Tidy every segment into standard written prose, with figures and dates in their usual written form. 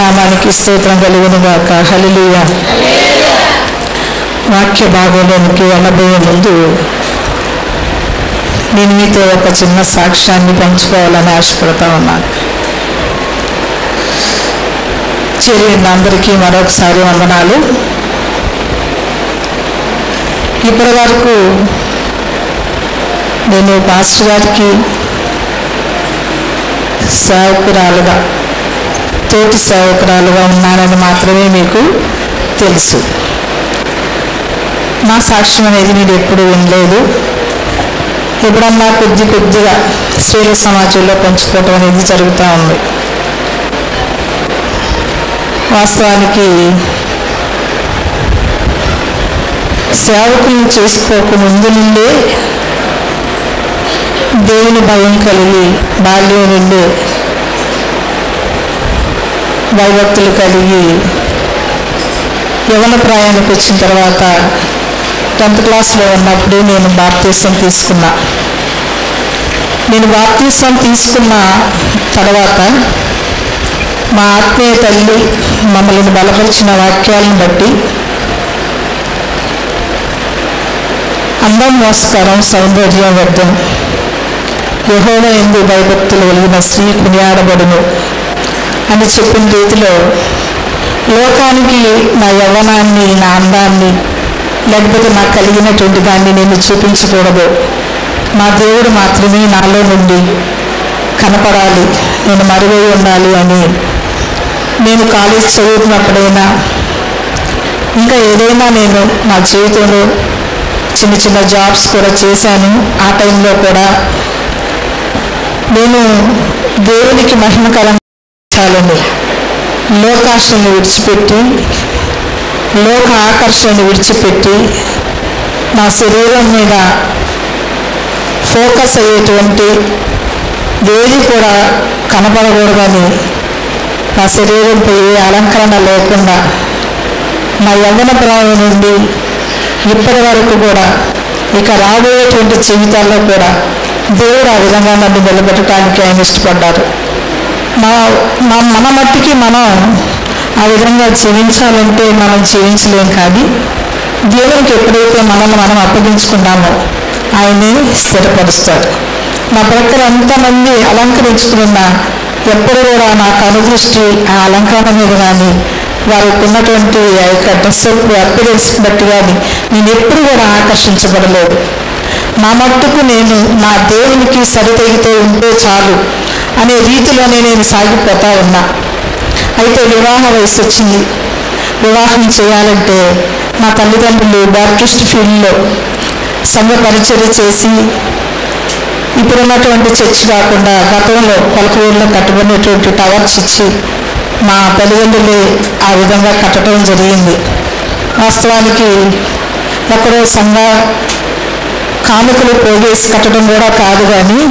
నామానికి స్తోత్రం కలుగును గాక. హల్లెలూయా. వాక్య భాగంలోనికి వెళ్ళబోయే ముందు నేను మీతో ఒక చిన్న సాక్ష్యాన్ని పంచుకోవాలని ఆశపడతా ఉన్నాను. చేరిన అందరికీ మరొకసారి వందనాలు. ఇప్పటి వరకు నేను పాస్టర్ గారికి సేవకురాలుగా, తోటి సేవకురాలుగా ఉన్నానని మాత్రమే మీకు తెలుసు. నా సాక్ష్యం అనేది మీరు ఎప్పుడు వినలేదు. ఎప్పుడన్నా కొద్దిగా స్త్రీల సమాజంలో పంచుకోవటం అనేది జరుగుతూ ఉంది. వాస్తవానికి సేవకులను చేసుకోక ముందు నుండే దేవుని భయం కలిగి, బాల్యం నుండి భయభక్తులు కలిగి యవ్వన ప్రాయానికి వచ్చిన తర్వాత 10th క్లాస్లో ఉన్నప్పుడు నేను బాప్తీసం తీసుకున్నా. నేను బాప్తీసం తీసుకున్న తర్వాత మా ఆత్మీయ తల్లి మమ్మల్ని బలపరిచిన వాక్యాలను బట్టి అందం మోసకరం, సౌందర్యం వ్యర్థం, యెహోవా యందు భయభక్తులు కలిగిన స్త్రీ కొనియాడబడును అని చెప్పిన రీతిలో లోకానికి నా యవ్వనాన్ని, నా అందాన్ని, లేకపోతే నాకు కలిగినటువంటి దాన్ని నేను చూపించకూడదు. నా దేవుడు మాత్రమే నాలో నుండి కనపడాలి, నేను మరుగై ఉండాలి అని నేను కాలేజ్ చదువుతున్నప్పుడైనా, ఇంకా ఏదైనా నేను నా జీవితంలో చిన్న జాబ్స్ కూడా చేశాను. ఆ టైంలో కూడా నేను దేవునికి మహిమకరంగా లోకాశను విడిచిపెట్టి, లోక ఆకర్షణను విడిచిపెట్టి నా శరీరం మీద ఫోకస్ అయ్యేటువంటి ఏది కూడా కనపడకూడదని, నా శరీరంపై ఏ అలంకరణ లేకుండా నా యవ్వన ప్రాయం నుండి ఇప్పటి వరకు కూడా, ఇక రాబోయేటువంటి జీవితాల్లో కూడా దేవుడు ఆ విధంగా నన్ను నిలబెట్టడానికి ఆయన ఇష్టపడ్డారు. మన మట్టికి మనం ఆ విధంగా జీవించాలంటే మనం జీవించలేం. కానీ దేవునికి ఎప్పుడైతే మనల్ని మనం అప్పగించుకున్నామో ఆయన్ని స్థిరపరుస్తాడు. నా ప్రక్కన ఎంతమంది అలంకరించుకున్నా ఎప్పుడు కూడా నాకు అనుదృష్టి ఆ అలంకరణ మీద కానీ, వారికి ఉన్నటువంటి ఆ యొక్క డ్రెస్అప్ అపిరెన్స్ బట్టి కానీ నేను ఎప్పుడు కూడా ఆకర్షించబడలేదు. నా మట్టుకు నేను నా దేవునికి సరితగితే ఉంటే చాలు అనే రీతిలోనే నేను సాగిపోతా ఉన్నా. అయితే వివాహ వయసు వచ్చింది. వివాహం చేయాలంటే మా తల్లిదండ్రులు బాప్టిస్ట్ ఫీల్డ్లో సంఘ పరిచర్య చేసి, ఇప్పుడున్నటువంటి చర్చి కాకుండా గతంలో పలకూరులో కట్టుకునేటువంటి టవర్స్ ఇచ్చి మా తల్లిదండ్రులే ఆ విధంగా కట్టడం జరిగింది. వాస్తవానికి ఎక్కడో సంఘ కానుకలు పోగేసి కట్టడం కూడా కాదు, కానీ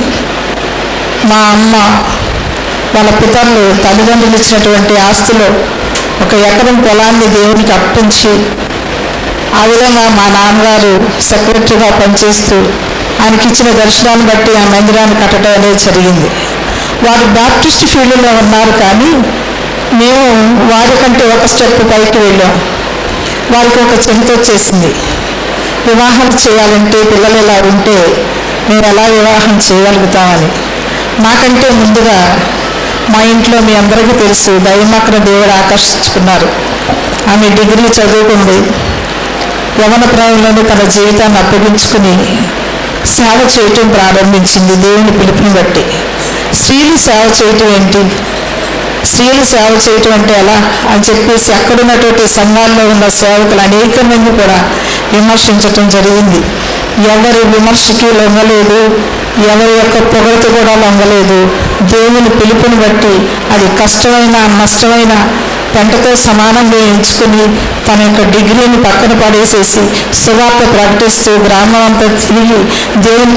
మా అమ్మ వాళ్ళ పితరులు తల్లిదండ్రులు ఇచ్చినటువంటి ఆస్తిలో 1 ఎకరం పొలాన్ని దేవునికి అర్పించి, ఆ విధంగా మా నాన్నగారు సెక్రటరీగా పనిచేస్తూ ఆయనకి ఇచ్చిన దర్శనాన్ని బట్టి ఆ మందిరాన్ని కట్టడం అనేది జరిగింది. వారు బాప్టిస్ట్ ఫీల్డ్లో ఉన్నారు, కానీ మేము వారికంటే ఒక స్టెప్ పైకి వెళ్ళాం. వారికి ఒక చింత వచ్చేసింది, వివాహం చేయాలంటే పిల్లలు ఎలా ఉంటే మేము ఎలా వివాహం చేయగలుగుతామని. నాకంటే ముందుగా మా ఇంట్లో మీ అందరికీ తెలుసు, దైవమక్కన దేవుడు ఆకర్షించుకున్నారు. ఆమె డిగ్రీ చదువుకుంది. యవ్వన ప్రాయంలోనే తన జీవితాన్ని అప్పగించుకుని సేవ చేయటం ప్రారంభించింది దేవుని పిలుపుని బట్టి. స్త్రీలు సేవ చేయటం ఏంటి, స్త్రీలు సేవ చేయటం అంటే ఎలా అని చెప్పేసి అక్కడున్నటువంటి సంఘాల్లో ఉన్న సేవకులు అనేక మంది కూడా విమర్శించటం జరిగింది. ఎవరి విమర్శకి లొంగలేదు, ఎవరి యొక్క పొగడత కూడా లొంగలేదు. దేవుని పిలుపుని బట్టి అది కష్టమైన నష్టమైన పెంటతో సమానంగా ఎంచుకుని తన యొక్క డిగ్రీని పక్కన పడేసేసి సువార్త ప్రకటిస్తూ గ్రామం అంతా తిరిగి దేవుని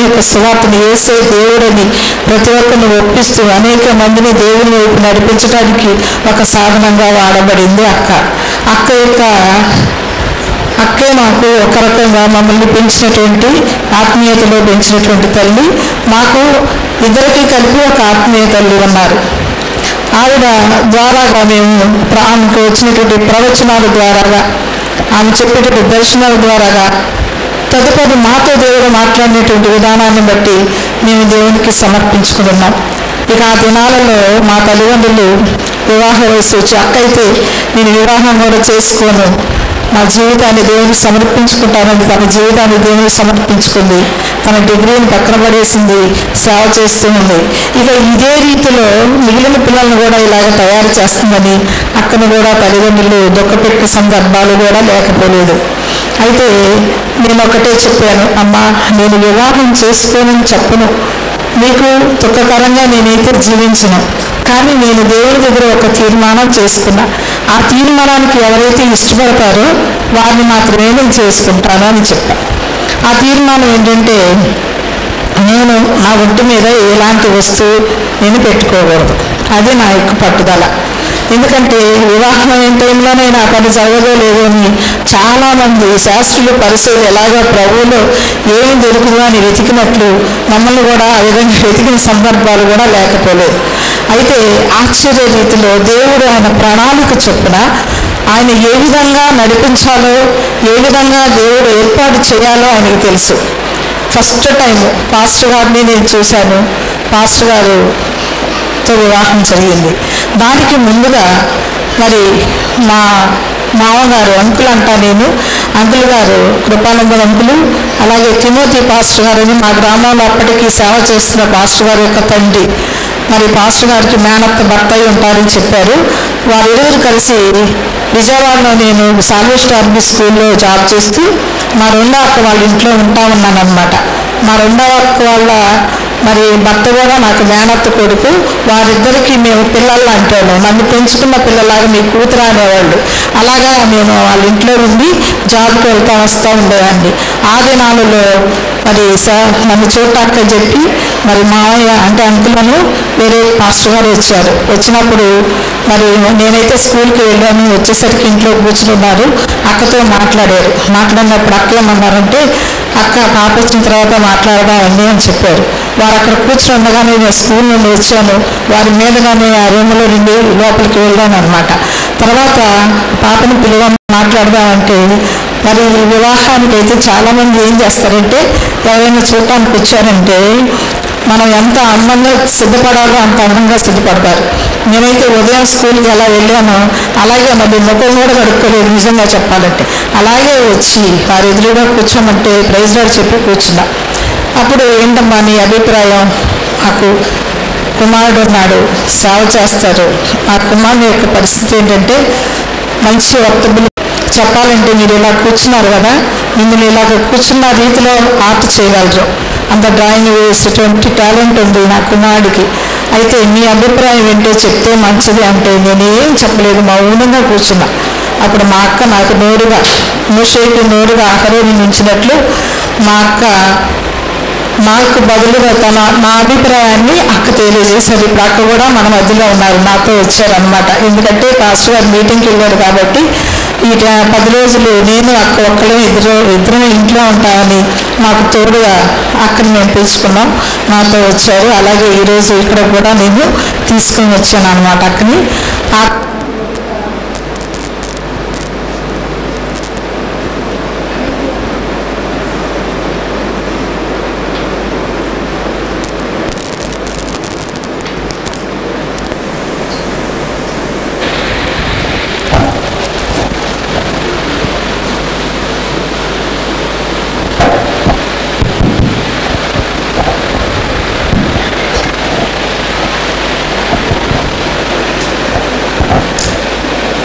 యొక్క సువార్తను వేసే దేవుడని ప్రతి ఒక్కరిని ఒప్పిస్తూ అనేక మందిని దేవుని వైపు నడిపించడానికి ఒక సాధనంగా వాడబడింది అక్కే మాకు ఒక రకంగా మమ్మల్ని పెంచినటువంటి ఆత్మీయతలో పెంచినటువంటి తల్లి. మాకు ఇద్దరికి కలిపి ఒక ఆత్మీయ తల్లి ఉన్నారు. ఆవిడ ద్వారాగా మేము ఆమెకు వచ్చినటువంటి ప్రవచనాల ద్వారాగా, ఆమె చెప్పేటువంటి దర్శనాల ద్వారాగా తదుపరి మాతో దేవుడు మాట్లాడినటువంటి విధానాన్ని బట్టి మేము దేవునికి సమర్పించుకున్నాం. ఇక ఆ దినాలలో మా తల్లిదండ్రులు వివాహ వయసు వచ్చి, అక్క అయితే నేను వివాహం కూడా చేసుకోను, నా జీవితాన్ని దేవునికి సమర్పించుకుంటానని తన జీవితాన్ని దేవునికి సమర్పించుకుంది. తన డిగ్రీని పక్కన పడేసింది, సేవ చేస్తూ ఉంది. ఇక ఇదే రీతిలో మిగిలిన పిల్లలను కూడా ఇలాగ తయారు చేస్తుందని అక్కను కూడా తల్లిదండ్రులు దుఃఖపెట్టిన సందర్భాలు కూడా లేకపోలేదు. అయితే నేను ఒకటే చెప్పాను, అమ్మా నేను వివాహం చేసుకోనని చెప్పను, మీకు దుఃఖకరంగా నేనైతే జీవించను, కానీ నేను దేవుడి దగ్గర ఒక తీర్మానం చేసుకున్నా. ఆ తీర్మానానికి ఎవరైతే ఇష్టపడతారో వారిని మాత్రమే నేను చేసుకుంటాను అని చెప్పాను. ఆ తీర్మానం ఏంటంటే, నేను నా ఒంటి మీద ఎలాంటి వస్తువు నేను పెట్టుకోకూడదు. అది నా యొక్క పట్టుదల. ఎందుకంటే వివాహం అయిన టైంలోనైనా పని జరగదో లేదో అని చాలామంది శాస్త్రులు పరిశీలి ఎలాగో ప్రభువులో ఏమి దొరుకుతుందో అని వెతికినట్లు మమ్మల్ని కూడా ఆ విధంగా వెతికిన సందర్భాలు కూడా లేకపోలేదు. అయితే ఆశ్చర్య రీతిలో దేవుడు ఆయన ప్రణాళిక చొప్పున ఆయన ఏ విధంగా నడిపించాలో, ఏ విధంగా దేవుడు ఏర్పాటు చేయాలో ఆయనకు తెలుసు. ఫస్ట్ టైం పాస్టర్ గారిని నేను చూశాను. పాస్టర్ గారుతో వివాహం జరిగింది. దానికి ముందుగా మరి మా మామగారు అంకుల్ అంటా నేను, అంకుల్ గారు కృపానందన్ అంకులు, అలాగే తిమోతి పాస్టర్ గారు అని మా గ్రామంలో అప్పటికి సేవ చేస్తున్న పాస్టర్ గారి యొక్క తండ్రి, మరి పాస్టర్ గారికి మేనత్త భర్త అయి ఉంటారని చెప్పారు. వారిరువురు కలిసి విజయవాడలో నేను సాల్వేషన్ ఆర్మీ స్కూల్లో జాబ్ చేస్తూ మా రెండో అక్క వాళ్ళ ఇంట్లో ఉంటా ఉన్నానన్నమాట. మా రెండో అక్క వాళ్ళ మరి భర్త కూడా నాకు మేనత్త కొడుకు. వారిద్దరికి మేము పిల్లలు అంటాను, నన్ను పెంచుకున్న పిల్లలాగా మీ కూతురు అనేవాళ్ళు. అలాగా నేను వాళ్ళ ఇంట్లో ఉండి జాబ్కి వెళ్తా వస్తూ ఉండేవాడిని. ఆ దినాలలో మరి నన్ను చూడటానికి చెప్పి మరి మావయ్య అంటే అంకులను వేరే పాస్టర్ గారు వచ్చారు. వచ్చినప్పుడు మరి నేనైతే స్కూల్కి వెళ్ళాను. వచ్చేసరికి ఇంట్లో కూర్చున్నారు. అక్కతో మాట్లాడారు. మాట్లాడినప్పుడు అక్క ఏమన్నారంటే, అక్క పాప వచ్చిన తర్వాత మాట్లాడదామండి అని చెప్పారు. వారు అక్కడ కూర్చొని ఉండగానే నేను స్కూల్ నుండి వచ్చాను. వారి మీదగానే ఆ రూమ్లో నుండి లోపలికి వెళ్ళాను అనమాట. తర్వాత పాపను మాట్లాడదామంటే మరి వివాహానికి అయితే చాలామంది ఏం చేస్తారంటే, ఎవరైనా చూడటానికి వచ్చారంటే మనం ఎంత అందంగా సిద్ధపడాలో అంత అందంగా సిద్ధపడతారు. నేనైతే ఉదయం స్కూల్కి ఎలా వెళ్ళానో అలాగే మరి ముఖం కూడా కడుక్కోలేదు నిజంగా చెప్పాలంటే. అలాగే వచ్చి వారి ఎదురుగా కూర్చోమంటే ప్రైజ్ లార్డ్ చెప్పి కూర్చున్నా. అప్పుడు ఏంటమ్మా నీ అభిప్రాయం, నాకు కుమారుడు ఉన్నాడు, సేవ చేస్తారు, ఆ కుమారుని యొక్క పరిస్థితి ఏంటంటే మంచి వక్తవ్యులు చెప్పాలంటే మీరు ఇలా కూర్చున్నారు కదా, మిమ్మల్ని ఇలాగ కూర్చున్న రీతిలో ఆర్ట్ చేయగలరు, అంత డ్రాయింగ్ వేసేటువంటి టాలెంట్ ఉంది నా కుమారుడికి. అయితే మీ అభిప్రాయం ఏంటో చెప్తే మంచిది అంటే నేనేం చెప్పలేదు, మౌనంగా కూర్చున్నా. అప్పుడు మా అక్క నాకు నోరుగా మోషేకి నోరుగా ఆఖరిని ఉంచినట్లు మా అక్క నాకు బదులుగా నా అభిప్రాయాన్ని అక్క తెలియజేశారు. ఇప్పుడు అక్క కూడా మన మధ్యలో ఉన్నారు, నాతో వచ్చారనమాట. ఎందుకంటే పాస్టర్ గారు మీటింగ్కి వెళ్ళారు కాబట్టి ఈ 10 రోజులు నేను అక్క ఒక్కడే ఇద్దరం ఇంట్లో ఉంటామని మాకు తోడుగా అక్కని మేము పిలుచుకున్నాం. నాతో వచ్చారు. అలాగే ఈరోజు ఇక్కడ కూడా నేను తీసుకొని వచ్చాను అనమాట అక్కని.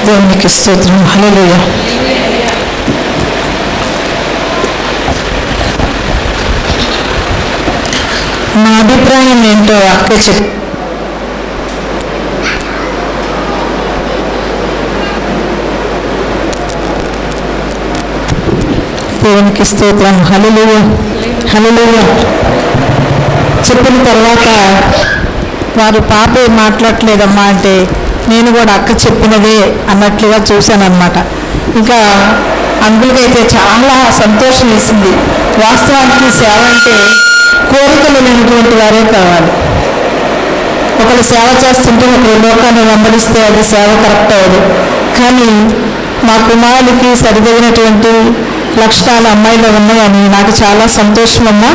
దేవునికి స్తోత్రం. హల్లెలూయా. నా అభిప్రాయం ఏంటో అక్క దేవునికి స్తోత్రం. హల్లెలూయా హల్లెలూయా చెప్పిన తర్వాత వారు పాప ఏం మాట్లాడలేదమ్మా అంటే నేను కూడా అక్క చెప్పినదే అన్నట్లుగా చూశానన్నమాట. ఇంకా అంకుల్కి అయితే చాలా సంతోషం వేసింది. వాస్తవానికి సేవ అంటే కోరికలు లేనటువంటి వారే కావాలి. ఒకరు సేవ చేస్తుంటే ఒకరు లోకాన్ని వెంబడిస్తే అది సేవ కరెక్ట్ అవ్వదు. కానీ మా కుమారుడికి సరిదగినటువంటి లక్షణాలు అమ్మాయిలో ఉన్నాయని నాకు చాలా సంతోషం అమ్మా.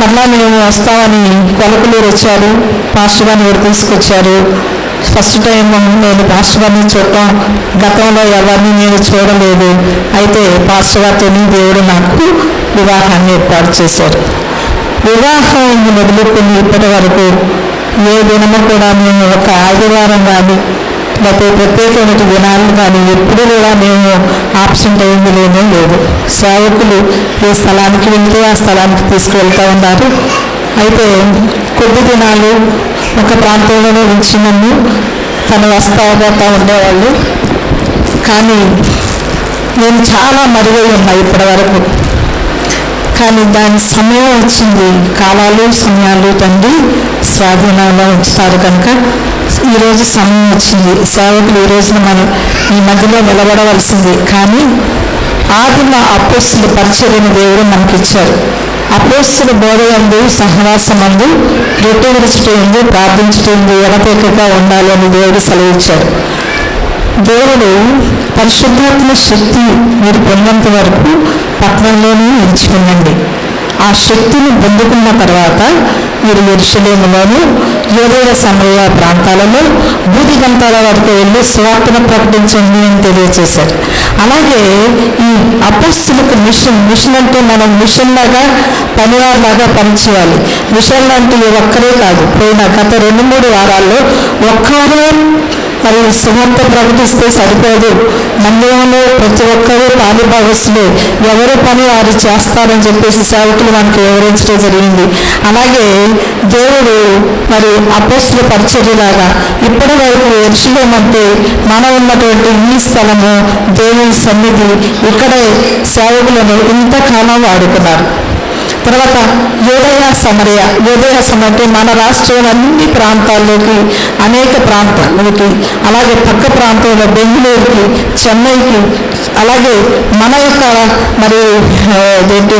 మళ్ళా మేము వస్తామని కొలకలూరు వచ్చారు, పాస్టర్ గారిని కూడా తీసుకొచ్చారు. ఫస్ట్ టైం నేను పాస్టర్ గారిని చూడటం, గతంలో ఎవరిని నేను చూడలేదు. అయితే పాస్టర్ గారితో దేవుడు నాకు వివాహాన్ని ఏర్పాటు చేశారు. వివాహం మొదలుకొని ఇప్పటి వరకు ఏ దినము కూడా మేము ఒక ఆదివారం కానీ లేకపోతే ప్రత్యేకమైన దినాలు కానీ ఎప్పుడు కూడా మేము ఆబ్సెంట్ అయింది లేదు. సేవకులు ఏ స్థలానికి వెళ్తే ఆ స్థలానికి తీసుకువెళ్తూ ఉన్నారు. అయితే కొద్ది దినాలు ఒక ప్రాంతంలోనే ఉంచి నన్ను తను వస్తా ఉండేవాళ్ళు. కానీ నేను చాలా మరుగై ఉన్నా ఇప్పటి వరకు. కానీ దాని సమయం వచ్చింది, కాలాలు సమయాలు తండ్రి స్వాధీనంలో ఉంచుతారు కనుక ఈరోజు సమయం వచ్చింది. సేవకులు ఈ రోజున మనం ఈ మధ్యలో నిలబడవలసింది. కానీ ఆదిమ అపోస్తుల పరిచర్యను దేవుడు మనకిచ్చారు. అపోస్తుల బోధ యందు, సహవాసమందు, రొట్టె విరుచుటందు, ప్రార్థించుటందు ఎడతెగక ఉండాలి అని దేవుడు సెలవిచ్చారు. దేవుడు పరిశుద్ధాత్మ శక్తి మీరు పొందేంత వరకు పట్టణంలోనే నిలిచిపోండి. ఆ శక్తిని పొందుకున్న తర్వాత మీరు యెరూషలేములోను, యూదయ సమరయ ప్రాంతాలలో బూది గంతాల వరకు వెళ్ళి సువార్తను ప్రకటించండి అని తెలియజేశారు. అలాగే ఈ అపోస్తులకు మిషన్ అంటే మనం మిషన్ లాగా పనివారిలాగా పనిచేయాలి. మిషన్ అంటే ఒక్కరే కాదు. పోయిన గత 2-3 వారాల్లో ఒక్కరే మరి సువార్త ప్రకటిస్తే సరిపోదు. మందిరంలో ప్రతి ఒక్కరూ పాలిభాగస్తులే, ఎవరు పని వారు చేస్తారని చెప్పేసి సేవకులు మనకు వివరించడం జరిగింది. అలాగే దేవుడు మరి అపోస్తుల పరిచర్యలాగా ఇప్పటి వరకు యెరూషలేము అంటే మనం ఉన్నటువంటి ఈ స్థలము దేవుని సన్నిధి, ఇక్కడే సేవకులను ఇంతకాలం వాడుకున్నారు. తర్వాత యూదయ సమరయ అంటే మన రాష్ట్రంలో అన్ని ప్రాంతాల్లోకి, అనేక ప్రాంతాలకి, అలాగే పక్క ప్రాంతంలో బెంగళూరుకి, చెన్నైకి, అలాగే మన యొక్క మరి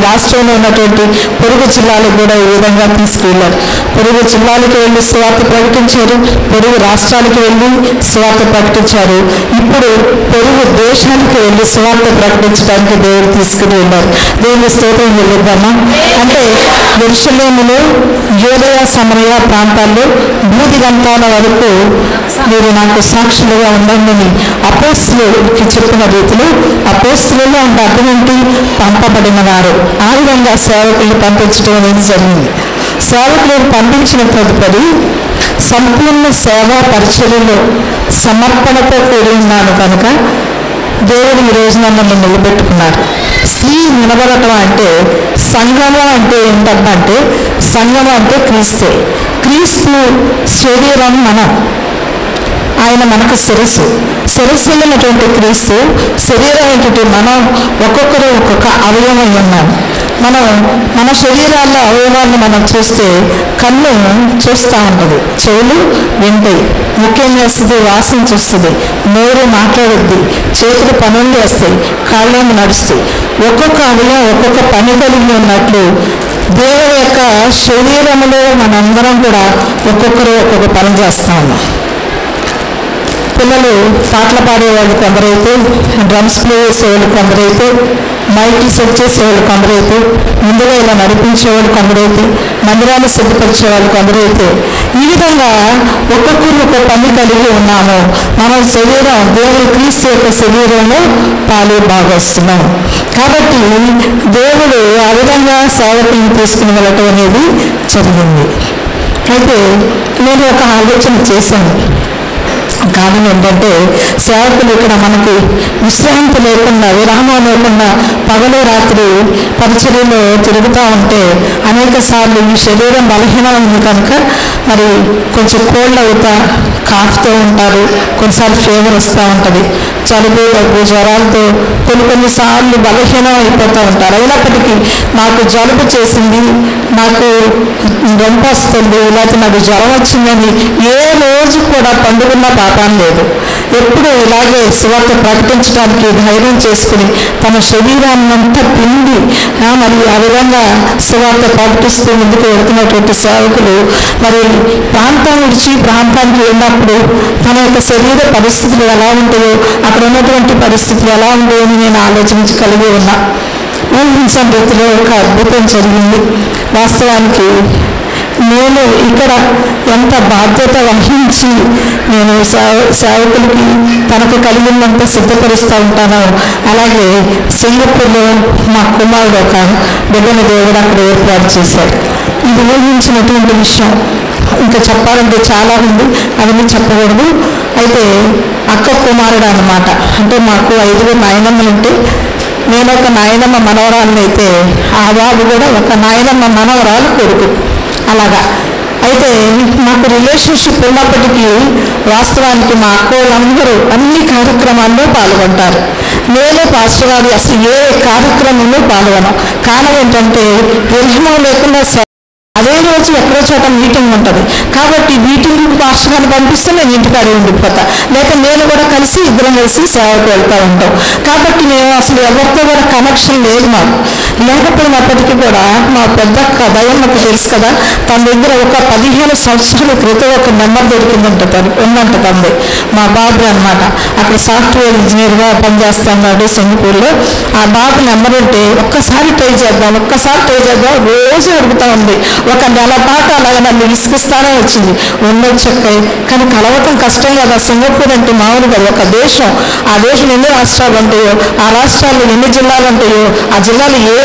రాష్ట్రంలో ఉన్నటువంటి పొరుగు జిల్లాలకు కూడా ఈ విధంగా తీసుకువెళ్ళారు. పొరుగు జిల్లాలకు వెళ్ళి సువార్త ప్రకటించారు, పొరుగు రాష్ట్రాలకు వెళ్ళి సువార్త ప్రకటించారు. ఇప్పుడు పొరుగు దేశానికి వెళ్ళి సువార్త ప్రకటించడానికి దేవుడు తీసుకుని వెళ్ళారు. దేవుని స్తోత్రం చెల్లిద్దామా. అంటే యెరూషలేములో, యూదయ సమరయ ప్రాంతాల్లో బూది గంతాల వరకు మీరు నాకు సాక్షులుగా ఉండండి అపోస్తులకి చెప్పిన రీతిలో, అపోస్తులలో అంటే అర్థం ఏంటి? పంపబడిన వారు. ఆ విధంగా సేవకులు పంపించడం అనేది జరిగింది. సేవకులను పంపించిన తదుపరి సంపూర్ణ సేవా పరిచర్యలో సమర్పణతో కూడి ఉన్నాను కనుక దేవుడు ఈ రోజున నన్ను నిలబెట్టుకున్నారు. స్త్రీ నిలబడటం అంటే సంఘము అంటే ఏంటంటే, సంఘము అంటే క్రీస్తే. క్రీస్తు శరీరం మనం, ఆయన మనకు శిరస్సు. శిరస్సులైనటువంటి క్రీస్తు, శరీరం ఏంటంటే మనం ఒక్కొక్కరు ఒక్కొక్క అవయవమై ఉన్నాం. మనం మన శరీరాల్లో అవయవాలను మనం చూస్తే కన్ను చూస్తూ ఉంటుంది, చెవులు వింటాయి, ముఖ్యం చేస్తుంది, వాసన చూస్తుంది, నోరు మాట్లాడుద్ది, చేతులు పనులు చేస్తాయి, కాళ్ళేమో నడుస్తాయి. ఒక్కొక్క అవయవం ఒక్కొక్క పని కలిగి ఉన్నట్లు దేవుని యొక్క శరీరంలో మనందరం కూడా ఒక్కొక్కరు ఒక్కొక్క పని చేస్తూ ఉన్నాం. పిల్లలు పాటలు పాడేవాళ్ళు కొందరైతే, డ్రమ్స్ ప్లే చేసేవాళ్ళు కొందరైతే, మైకులు సెట్ చేసేవాళ్ళు కొందరైతే, ముందుగా ఇలా నడిపించేవాళ్ళు కొందరైతే, మందిరాన్ని సిద్ధపరిచేవాళ్ళు కొందరైతే, ఈ విధంగా ఒక్కొక్కరు ఒక పని కలిగి ఉన్నాము. మన శరీరం దేవుడు క్రీస్తు యొక్క శరీరంలో పాలు భాగస్తున్నాం. కాబట్టి దేవుడు ఆ విధంగా సేవకులను తీసుకుని వెళ్ళటం అనేది జరిగింది. అయితే నేను ఒక ఆలోచన చేశాను. కారణం ఏంటంటే, సేవకులు ఇక్కడ మనకి విశ్రాంతి లేకుండా, విరామం లేకుండా పగలు రాత్రి పరిచర్యలో తిరుగుతూ ఉంటే అనేక సార్లు ఈ శరీరం బలహీనమైంది కనుక మరి కొంచెం కోల్డ్ అవుతా, కాఫ్తో ఉంటారు, కొన్నిసార్లు ఫీవర్ వస్తూ ఉంటుంది, జలుబు దగ్గు జ్వరాలతో కొన్నిసార్లు బలహీనం అయిపోతూ ఉంటారు. అయినప్పటికీ నాకు జలుబు చేసింది, నాకు రొంప వస్తుంది, లేకపోతే నాకు జ్వరం వచ్చిందని ఏ రోజు కూడా పండుకున్న పాపం లేదు. ఎప్పుడు ఇలాగే సువార్త ప్రకటించడానికి ధైర్యం చేసుకుని తన శరీరాన్ని అంతా పిండి మరి ఆ విధంగా సువార్త ప్రకటిస్తూ ముందుకు వెళుతున్నటువంటి సేవకులు మరి ప్రాంతం విడిచి ప్రాంతానికి వెళ్ళినప్పుడు తన యొక్క శరీర పరిస్థితులు ఎలా ఉంటాయో, అక్కడ ఉన్నటువంటి పరిస్థితులు ఎలా ఉంటాయో అని నేను ఆలోచించగలిగి ఉన్నా. ఊహించని రీతిలో ఒక అద్భుతం జరిగింది. వాస్తవానికి నేను ఇక్కడ ఎంత బాధ్యత వహించి నేను సేవకులకి తనకు కలిగినంత సిద్ధపరుస్తూ ఉంటానో, అలాగే సింగపూర్లో మా కుమారుడు ఒక బిడ్డను దేవుడు అక్కడ ఏర్పాటు చేశాడు. ఇది ఊహించినటువంటి విషయం. ఇంకా చెప్పాలంటే చాలా ఉంది, అవన్నీ చెప్పకూడదు. అయితే అక్క కుమారుడు అన్నమాట. అంటే మాకు 5 నాయనమ్మలు ఉంటే నేను ఒక నాయనమ్మ మనవరాలను, అయితే ఆ బాబు కూడా ఒక నాయనమ్మ మనవరాలు కొడుకు. అలాగా అయితే మాకు రిలేషన్షిప్ ఉన్నప్పటికీ వాస్తవానికి మా అక్క వాళ్ళందరూ అన్ని కార్యక్రమాల్లో పాల్గొంటారు. నేను పాస్టర్ గారు అసలు ఏ కార్యక్రమంలో పాల్గొనం. కారణం ఏంటంటే విరహణం లేకుండా అదే రోజు ఎక్కడో చోట మీటింగ్ ఉంటుంది కాబట్టి మీటింగ్ పాస్టర్ గారిని పంపిస్తే నేను ఇంటికాడే ఉండిపోతా, లేక నేను కూడా కలిసి ఇద్దరం కలిసి సేవకు వెళ్తూ ఉంటాం. కాబట్టి నేను అసలు ఎవరితో కూడా కనెక్షన్ లేదు మాకు. లేకపోయినప్పటికీ కూడా మా పెద్ద దయ్యమ్మకు తెలుసు కదా, తన దగ్గర ఒక 15 సంవత్సరాల క్రితం ఒక నెంబర్ ఉందంట తండ్రి, మా బాబు అనమాట. అక్కడ సాఫ్ట్వేర్ ఇంజనీర్గా పనిచేస్తున్నాడు సింగపూర్లో. ఆ బాబు నెంబర్ ఉంటే ఒక్కసారి ట్రై చేద్దాం రోజు అడుగుతూ ఉంది. ఒక నెల పాటు అలాగే నన్ను విసిగిస్తానే వచ్చింది. ఉండొచ్చక్కాయి కానీ కలవటం కష్టం కదా. సింగపూర్ అంటే మామూలుగా ఒక దేశం. ఆ దేశం ఎన్ని రాష్ట్రాలు ఉంటాయో, ఆ రాష్ట్రాల్లో ఎన్ని జిల్లాలు ఉంటాయో, ఆ జిల్లాలు ఏ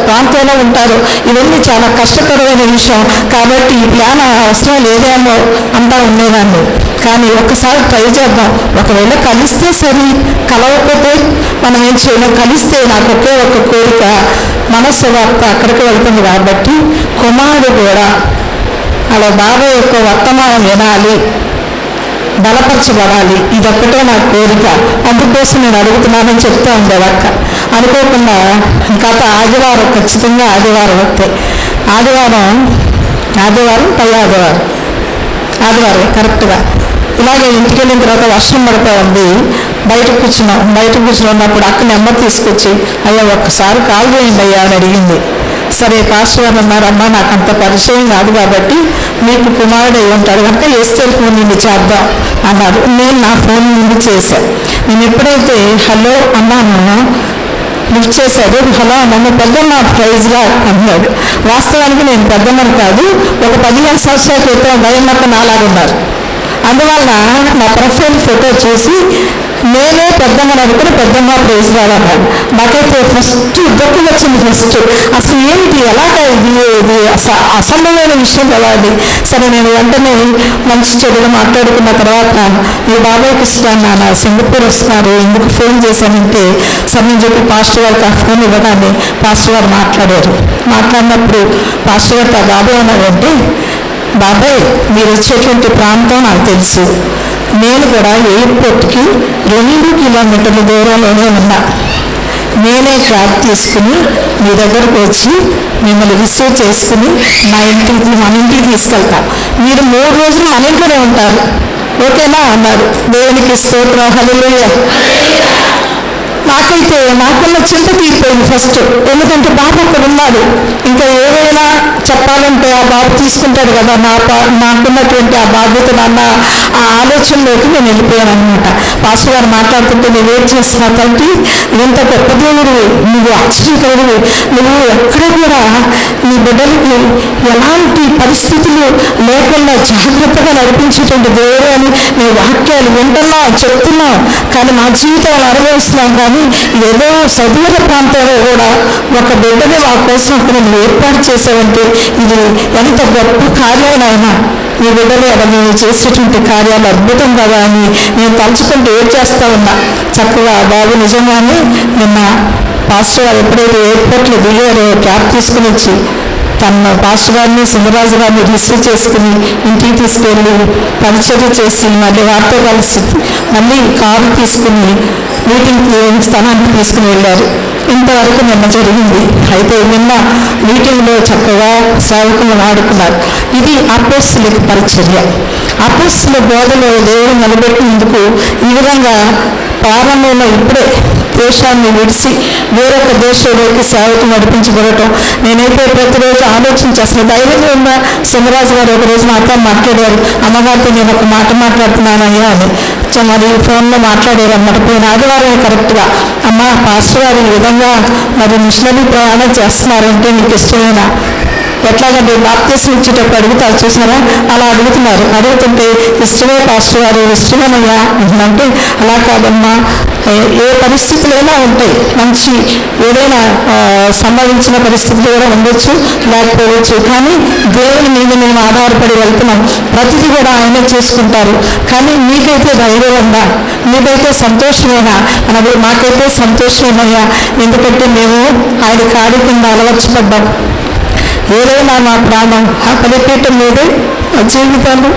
ప్రాంతంలో ఉంటారో, ఇవన్నీ చాలా కష్టకరమైన విషయం. కాబట్టి ఈ ప్లాన్ అవసరం లేదేమో అంతా ఉండేదాన్ని. కానీ ఒక్కసారి ట్రై చేద్దాం, ఒకవేళ కలిస్తే సరి, కలవకపోతే మనం ఏం చేయలేం. కలిస్తే నాకు ఒకే ఒక కోరిక, మనస్సు వార్త అక్కడికి వెళ్తుంది కాబట్టి కుమారుడు కూడా అలా బాబాయ్ యొక్క వర్తమానం వినాలి, బలపరచబడాలి, ఇదొక్కటే నా కోరిక. అందుకోసం నేను అడుగుతున్నానని చెప్తా ఉండేది అక్క. అనుకోకుండా గత ఆదివారం, ఖచ్చితంగా ఆదివారం వస్తే ఆదివారం కరెక్ట్గా ఇలాగే ఇంటికి వెళ్ళిన తర్వాత వర్షం పడుతూ ఉంది. బయట కూర్చుని ఉన్నప్పుడు అక్క నెంబర్ తీసుకొచ్చి అయ్యా ఒక్కసారి కాల్ చేయండి అయ్యా అని అడిగింది. సరే పాస్టర్ గారు అన్నారమ్మా, నాకు అంత పరిచయం కాదు కాబట్టి మీకు కుమారుడు అయ్యి ఉంటాడు కనుక ఎస్టేల్ ఫోన్ నుండి చేద్దాం అన్నారు. నేను నా ఫోన్ నుండి చేశాను. నేను ఎప్పుడైతే హలో అన్నానో లిఫ్ట్ చేశాడు. హలో నన్ను పెద్దమ్మ ప్రైజ్గా అన్నాడు. వాస్తవానికి నేను పెద్దమ్మని కాదు, ఒక 15 సంవత్సరాల క్రితం భయమ్మక్క నాలాగున్నారు. అందువల్ల నా ప్రొఫైల్ ఫోటో చూసి నేనే పెద్దమ్మని అనుకుని పెద్దమ్మ ప్రైజ్ రాదన్నాడు. నాకైతే ఫస్ట్ దుఃఖం వచ్చింది. అసలు ఏంటి, ఎలాగా ఇది అసంభవమైన విషయం కదా అది. సరే నేను వెంటనే మంచి చెడుగా మాట్లాడుకున్న తర్వాత మీ బాబాయ్కి ఇస్తాను నాన్న సింగపూర్ వస్తున్నారు, ఎందుకు ఫోన్ చేశానంటే సరే నేను చెప్పి పాస్టర్ గారికి ఆ ఫోన్ ఇవ్వగానే పాస్టర్ గారు మాట్లాడినప్పుడు పాస్టర్ గారు ఆ బాబాయ్ అన్నారంటే, బాబాయ్ మీరు వచ్చేటువంటి ప్రాంతం నాకు తెలుసు, నేను కూడా ఎయిర్పోర్ట్కి 2 కిలోమీటర్ల దూరంలోనే ఉన్నా. నేనే క్యాబ్ తీసుకుని మీ దగ్గరకు వచ్చి మిమ్మల్ని రిసీవ్ చేసుకుని మన ఇంటికి తీసుకెళ్తా. మీరు 3 రోజులు మన ఇంట్లోనే ఉంటారు, ఓకేనా అన్నారు. దేవునికి స్తోత్రం, హల్లెలూయా. నాకైతే నాకున్న చింత తీరిపోయింది ఫస్ట్. ఎందుకంటే బాబు అక్కడ ఉన్నాడు, ఇంకా ఏదైనా చెప్పాలంటే ఆ బాబు తీసుకుంటాడు కదా, నాకున్నటువంటి ఆ బాధ్యత అన్న ఆ ఆలోచనలోకి నేను వెళ్ళిపోయాను అనమాట. పాస్టర్ గారు మాట్లాడుతుంటే నేను వెయిట్ చేస్తున్నా, తండ్రి ఎంత గొప్ప దేవుడు, నువ్వు ఆశ్చర్యకరుడు, నువ్వు ఎక్కడ కూడా నీ బిడ్డలకి ఎలాంటి పరిస్థితులు లేకుండా జాగ్రత్తగా నడిపించేటువంటి దేవుడు అని నీ వాక్యాలు వింటున్నావు, చెప్తున్నావు. కానీ మా జీవితాలు అనుభవిస్తున్నాం. కానీ ఏదో సదూర ప్రాంతంలో కూడా ఒక బిడ్డని మా కోసం అక్కడ నువ్వు ఏర్పాటు చేసావంటే ఇది ఎంత గొప్ప కార్యాలైనా ఈ బిడ్డలు నేను చేసేటువంటి కార్యాలు అద్భుతం కదా అని నేను తలుచుకుంటూ ఏం చేస్తా ఉన్నా. చక్కగా బాబు నిజంగానే నిన్న పాస్టర్ గారు ఎప్పుడైతే ఎయిర్పోర్ట్లో దిగారో క్యాబ్ తీసుకుని వచ్చి తన పాస్టర్ గారిని సింగరాజు గారిని రిసీవ్ చేసుకుని ఇంటికి తీసుకెళ్ళి పరిచర్య చేసి మళ్ళీ వారితో కలిసి మళ్ళీ కారు తీసుకుని మీటింగ్కి స్థానానికి తీసుకుని వెళ్ళారు. ఇంతవరకు నిన్న జరిగింది. అయితే నిన్న మీటింగ్లో చక్కగా సేవకులు వాడుకున్నారు. ఇది అపోస్తలుల పరిచర్య. అపోస్తలుల బోధలో దేవుడు నిలబెట్టినందుకు ఈ విధంగా ప్రారంభంలో ఇప్పుడే దేశాన్ని విడిచి వేరొక దేశంలోకి సేవకు నడిపించబడటం నేనైతే ప్రతిరోజు ఆలోచించి అసలు ధైర్యం ఉన్న సింగరాజు గారు ఒకరోజు నాతో మాట్లాడారు. అమ్మగారితో నేను ఒక మాట మాట్లాడుతున్నానయ్యా అని మరి ఫోన్లో మాట్లాడారు అన్నమాట. పోయిన ఆదివారం కరెక్ట్గా అమ్మ పాస్టర్ గారు ఈ విధంగా మరి మిషనరీ ప్రయాణం చేస్తున్నారంటే మీకు ఇష్టమైన ఎట్లాగంటే బాప్తీసం ఇచ్చేటప్పుడు అడుగుతారు చూసినారా, అలా అడుగుతున్నారు. అడుగుతుంటే ఇష్టమే పాస్టర్ గారు ఇష్టమేనయ్యా అంటే అలా కాదమ్మా, ఏ పరిస్థితులైనా ఉంటాయి, మంచి ఏదైనా సంభవించిన పరిస్థితులు కూడా ఉండొచ్చు లేకపోవచ్చు, కానీ దేవుని మీద మేము ఆధారపడి వెళ్తున్నాం, ప్రతిదీ కూడా ఆయనే చేసుకుంటారు. కానీ మీకైతే ధైర్యం ఉందా, మీకైతే సంతోషమేనా అన్నప్పుడు మాకైతే సంతోషమేనయ్యా, ఎందుకంటే మేము ఆయన కాడి కింద అలవర్చబడ్డాం. ఏదైనా మా ప్రాణం ఆ బలిపీఠం మీదే మా జీవితాలు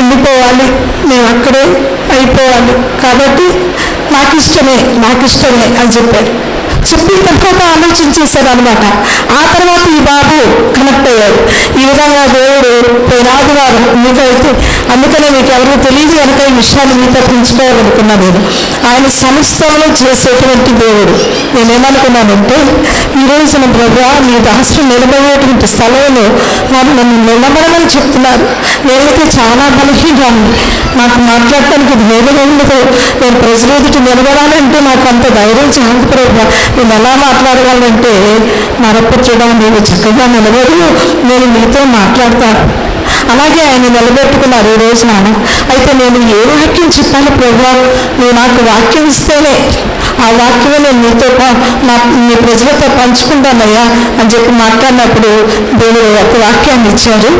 ఉండిపోవాలి, మేము అక్కడే అయిపోవాలి, కాబట్టి నాకు ఇష్టమే అని చెప్పారు. చెప్పిన తర్వాత ఆలోచించేశారు అనమాట. ఆ తర్వాత ఈ బాబు కనెక్ట్ అయ్యాడు. ఈ విధంగా దేవుడు పోయిన ఆదివారం మీకైతే అందుకనే మీకు ఎవరు తెలియదు కనుక ఈ విషయాన్ని మీతో పెంచుకోవాలనుకున్నాను. నేను ఆయన సంస్థలో చేసేటువంటి దేవుడు. నేనేమనుకున్నానంటే ఈ రోజున ప్రభువా మీ దాసులు నిలబడేటువంటి స్థలంలో వారు నన్ను నిలబడమని చెప్తున్నారు. నేనైతే చాలా బలహీనాన్ని, నాకు మాట్లాడటానికి ధైర్యం ఉండదు. నేను ప్రజలు ఎదుటి నిలబడాలంటే నాకు అంత ధైర్యం చాలు ప్రభువా, నేను ఎలా మాట్లాడగలనంటే నరపుచ్చడం నీవు చక్కగా నిలబడు, నేను మీతో మాట్లాడతాను. అలాగే ఆయన నిలబెట్టుకున్నారు ఈ రోజున. అయితే నేను ఏ వాక్యం చెప్పాలి ప్రభువా, నువ్వు నాకు వాక్యం ఇస్తేనే ఆ వాక్యమే నేను మీతో మీ ప్రజలతో పంచుకుంటానయ్యా అని చెప్పి మాట్లాడినప్పుడు దేవుడు ఒక వాక్యాన్ని ఇచ్చారు.